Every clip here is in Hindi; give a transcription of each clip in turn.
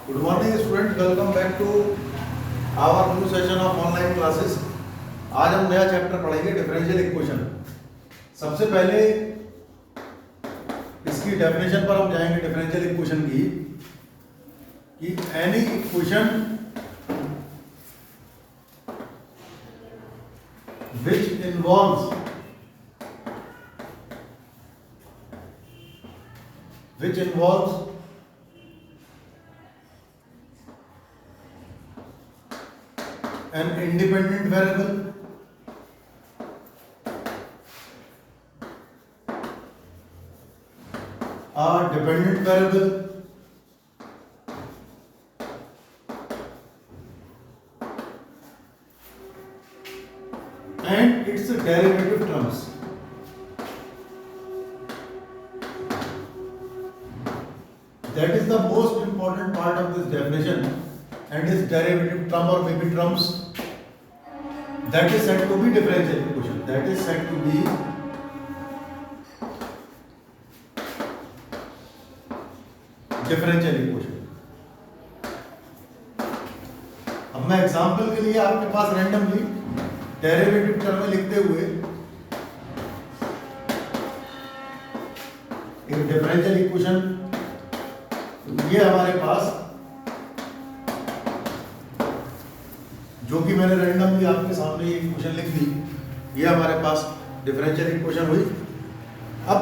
Good morning students, welcome back to our new session of online classes. आज हम नया चैप्टर पढ़ेंगे डिफरेंशियल इक्वेशन। सबसे पहले इसकी डेफिनेशन पर हम जाएंगे डिफरेंशियल इक्वेशन की कि any equation which involves an independent variable a dependent variable and its derivative terms. That is the most important part of this definition, and its derivative term or maybe terms, that is said to be differential equation. That is said to be differential equation. अब मैं एग्जांपल के लिए आपके पास रैंडमली डेरिवेटिव टर्म में लिखते हुए एक डिफरेंशियल इक्वेशन, ये हमारे पास जो कि मैंने रैंडमली आपके सामने ये इक्वेशन लिख दी, ये हमारे पास डिफरेंशियल इक्वेशन हुई। अब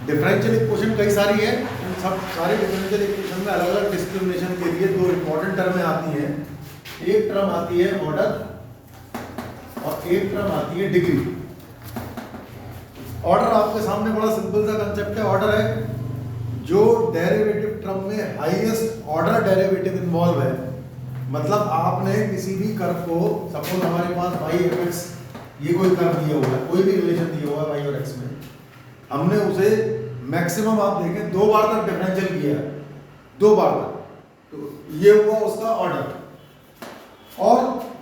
डिफरेंशियल इक्वेशन कई सारी है, इन सब सारे डिफरेंशियल इक्वेशन में अलग अलग डिस्क्रिमिनेशन के लिए दो इंपॉर्टेंट टर्में आती हैं। एक टर्म आती है ऑर्डर और एक टर्म आती है डिग्री। ऑर्डर आपके सामने बड़ा सिंपल सा कंसेप्ट है। ऑर्डर है जो डेरिवेटिव टर्म में हाईएस्ट ऑर्डर डेरिवेटिव इन्वॉल्व है। मतलब आपने किसी भी कर्व को, सपोज हमारे पास y f x ये कोई कर्व दिया हुआ है, कोई भी रिलेशन दिया हुआ है y और x में, हमने उसे मैक्सिमम आप देखें 2 बार तक डिफरेंशियल किया है, 2 बार तक, तो ये हुआ उसका ऑर्डर। और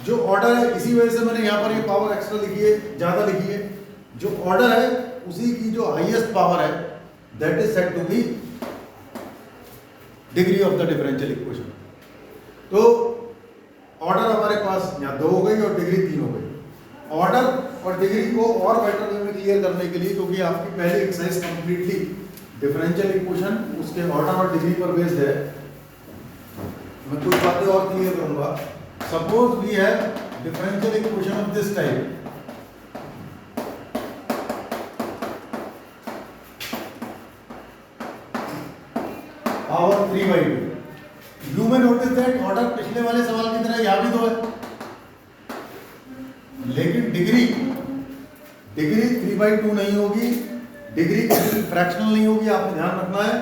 जो ऑर्डर है, इसी वजह से मैंने यहाँ पर ये पावर एक्स्ट्रा लिखी है, ज़्यादा लिखी है। जो ऑर्डर है उसी की जो हाईएस्ट पावर है, that is said to be degree of the differential equation. तो ऑर्डर हमारे पास यहाँ 2 हो गई और डिग्री 3 हो गई। ऑर्डर और डिग्री को और बेटर वे में क्लियर करने के लिए, क्योंकि आपकी पहली एक्सरसाइज कंप्लीटली डिफरेंशियल इक्वेशन उसके ऑर्डर और डिग्री पर बेस्ड है, मैं कुछ बातें और क्लियर करूंगा। Suppose we have differential equation of this type, power 3/2। You may notice that order पिछले वाले सवाल की तरह यहाँ भी 2 है, लेकिन डिग्री 3/2 नहीं होगी, डिग्री फ्रैक्शनल नहीं होगी। आपको ध्यान रखना है,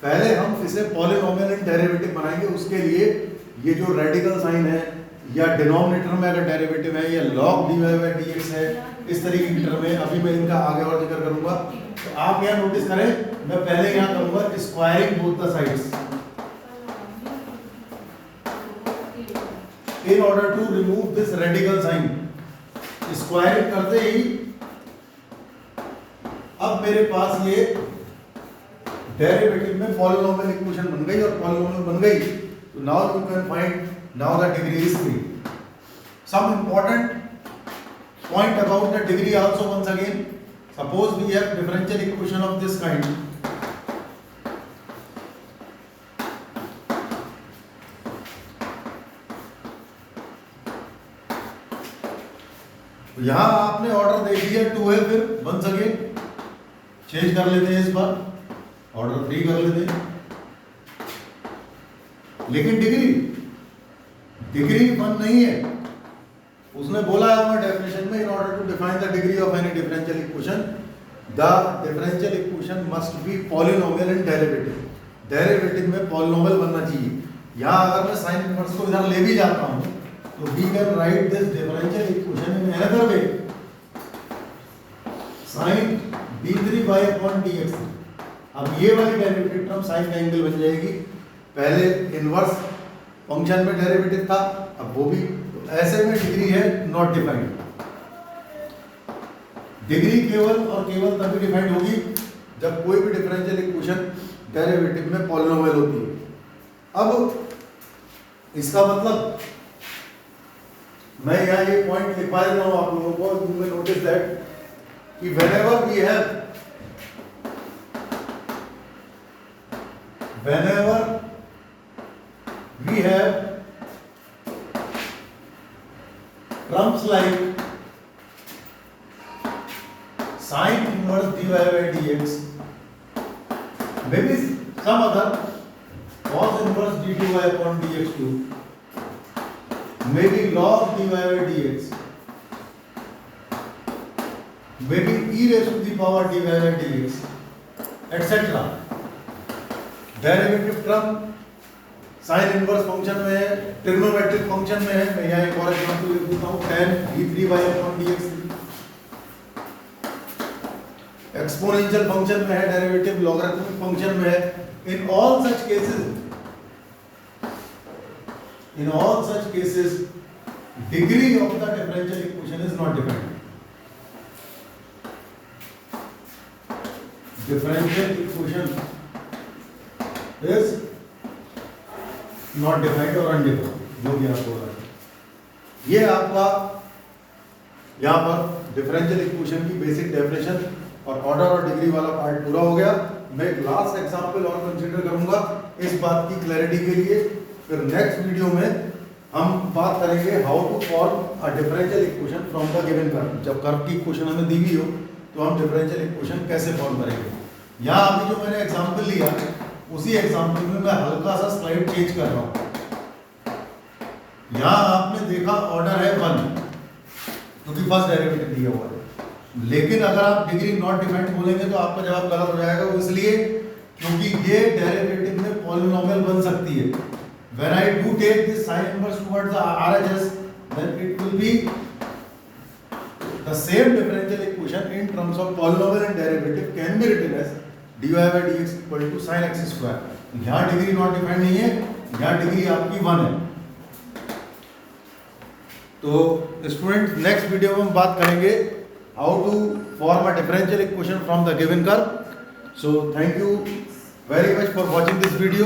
पहले हम इसे पॉलिनोमियल एंड डेरिवेटिव बनाएंगे। उसके लिए ये जो रेडिकल साइन है या डिनोमिनेटर में अगर डेरिवेटिव है या log dy/dx है, इस तरीके की टर्म है, अभी मैं इनका आगे और जिक्र करूंगा। तो आप यहाँ नोटिस करें, मैं पहले यहाँ करूंगा squaring both the sides in order to remove this radical sign। Squaring करते ही अब मेरे पास ये डेरिवेटिव में पॉलिनोमियल इक्वेशन बन गई, और पॉलिनोमियल बन गई तो now you can find now the degree is 3। Some important point about the degree also once again। Suppose we have differential equation of this kind, यहां आपने ऑर्डर देख दिया 2 है, फिर once again चेंज कर लेते हैं, इस बार ऑर्डर 3 कर लेते हैं। लेकिन डिग्री 1 नहीं है। उसने बोला है हमारे डेफिनेशन में, in order to define the degree of any differential equation the differential equation must be polynomial and derivative में पॉलिनोमियल बनना चाहिए। यहाँ अगर मैं साइन इनवर्स को इधर ले भी जाता हूँ तो we can write this differential equation in another way, sin d3y/dx। अब ये वाली डेरिवेटिव टर्म साइन का एंगल बन जाएगी। पहले इनवर्स फंक्शन में डेरिवेटिव था, अब वो भी, तो ऐसे में डिग्री है नॉट डिफाइंड। डिग्री केवल और केवल तभी डिफाइंड होगी जब कोई भी डिफरेंशियल इक्वेशन डेरिवेटिव में पॉलिनोमियल होती है। अब इसका मतलब मैं यहाँ ये पॉइंट लिखवा देता हूँ आप लोगों को, यू विल नोटिस दैट कि whenever we have terms like sin inverse dy by dx, maybe some other cos inverse dy upon dx too, maybe log dy by dx, maybe e raised to the power dy by dx, etc. Derivative term sine inverse function में है, ट्रिग्नोमेट्रिक फंक्शन में है। मैं यहाँ एक और एग्जांपल लिख देता हूँ, tan e3y/dx। एक्सपोनेंशियल फंक्शन में है, डेरिवेटिव लॉगरिथमिक फंक्शन में है। In all such cases degree of the differential equation is not defined. Differential equation is not defined or undefined, जो भी आप बोल रहे हैं। ये आपका यहाँ पर डिफरेंशियल इक्वेशन की बेसिक डेफिनेशन और ऑर्डर और डिग्री वाला पार्ट पूरा हो गया। मैं एक लास्ट एग्जांपल और कंसीडर करूंगा इस बात की क्लैरिटी के लिए। फिर नेक्स्ट वीडियो में हम बात करेंगे how to form a differential equation from the given curve. जब कर्व की इक्वेशन हमें दी हुई हो तो हम डिफरेंशियल इक्वेशन कैसे फॉर्म करेंगे। यहाँ अभी जो मैंने एग्जाम्पल लिया उसी एग्जाम्पल में मैं हल्का सा स्लाइड चेंज कर रहा हूं। यहां आपने देखा ऑर्डर है 1 क्योंकि फर्स्ट डेरिवेटिव दिया हुआ है, लेकिन अगर आप डिग्री नॉट डिफाइंड बोलेंगे तो आपका जवाब गलत हो जाएगा। वो इसलिए क्योंकि ये डेरिवेटिव में पॉलिनोमियल बन सकती है। When I do take this sine inverse towards the RHS then it will be the same differential equation in terms of polynomial and derivative can be written as dy by dx equal to sin x square। यहाँ डिग्री नॉट डिफाइंड नहीं है, यहाँ डिग्री आपकी 1 है। तो स्टूडेंट नेक्स्ट वीडियो में हम बात करेंगे how to form a differential equation from the given curve. So thank you very much for watching this video.